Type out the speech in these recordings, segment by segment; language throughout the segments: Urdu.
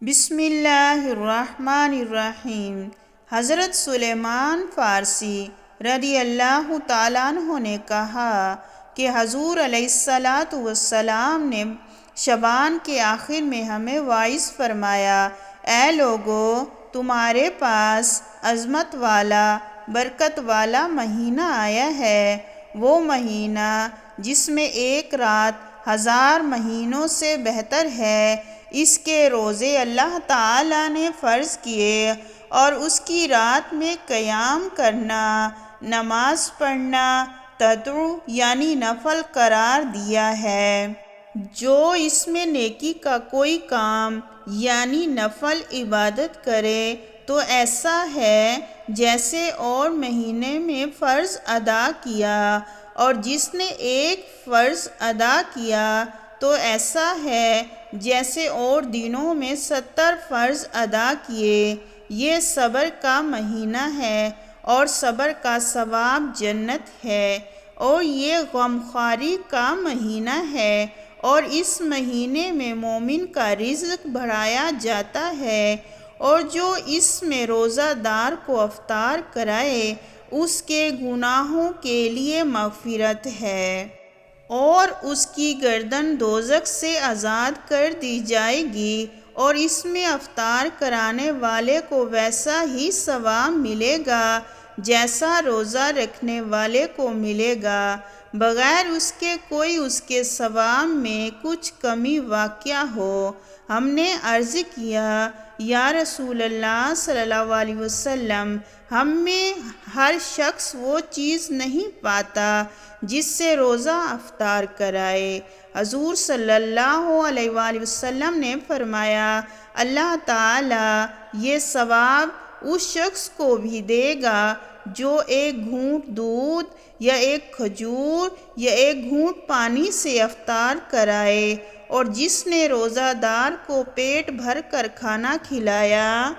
بسم اللہ الرحمن الرحیم۔ حضرت سلیمان فارسی رضی اللہ تعالیٰ عنہ نے کہا کہ حضور علیہ السلام نے شعبان کے آخر میں ہمیں واعظ فرمایا، اے لوگو، تمہارے پاس عظمت والا، برکت والا مہینہ آیا ہے، وہ مہینہ جس میں ایک رات 1000 مہینوں سے بہتر ہے۔ اس کے روزے اللہ تعالیٰ نے فرض کیے اور اس کی رات میں قیام کرنا، نماز پڑھنا تطوع یعنی نفل قرار دیا ہے۔ جو اس میں نیکی کا کوئی کام یعنی نفل عبادت کرے تو ایسا ہے جیسے اور مہینے میں فرض ادا کیا، اور جس نے ایک فرض ادا کیا تو ایسا ہے جیسے اور دنوں میں 70 فرض ادا کیے۔ یہ صبر کا مہینہ ہے اور صبر کا ثواب جنت ہے، اور یہ غمخواری کا مہینہ ہے، اور اس مہینے میں مومن کا رزق بڑھایا جاتا ہے، اور جو اس میں روزہ دار کو افطار کرائے اس کے گناہوں کے لیے مغفرت ہے، اور اس کی گردن دوزخ سے آزاد کر دی جائے گی، اور اس میں افطار کرانے والے کو ویسا ہی ثواب ملے گا جیسا روزہ رکھنے والے کو ملے گا، بغیر اس کے کوئی اس کے ثواب میں کچھ کمی واقع ہو۔ ہم نے عرض کیا، یا رسول اللہ صلی اللہ علیہ وسلم، ہم میں ہر شخص وہ چیز نہیں پاتا جس سے روزہ افطار کرائے۔ حضور صلی اللہ علیہ وآلہ وسلم نے فرمایا، اللہ تعالیٰ یہ ثواب اس شخص کو بھی دے گا جو ایک گھونٹ دودھ یا ایک کھجور یا ایک گھونٹ پانی سے افطار کرائے، اور جس نے روزہ دار کو پیٹ بھر کر کھانا کھلایا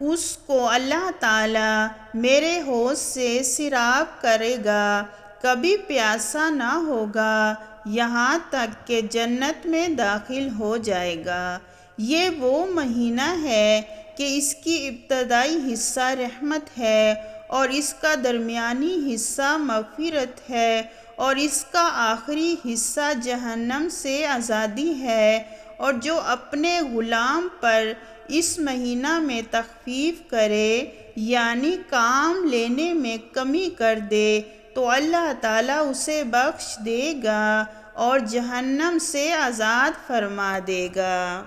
اس کو اللہ تعالیٰ میرے حوض سے سیراب کرے گا، کبھی پیاسا نہ ہوگا یہاں تک کہ جنت میں داخل ہو جائے گا۔ یہ وہ مہینہ ہے کہ اس کی ابتدائی حصہ رحمت ہے، اور اس کا درمیانی حصہ مغفرت ہے، اور اس کا آخری حصہ جہنم سے آزادی ہے، اور جو اپنے غلام پر اس مہینہ میں تخفیف کرے یعنی کام لینے میں کمی کر دے تو اللہ تعالیٰ اسے بخش دے گا اور جہنم سے آزاد فرما دے گا۔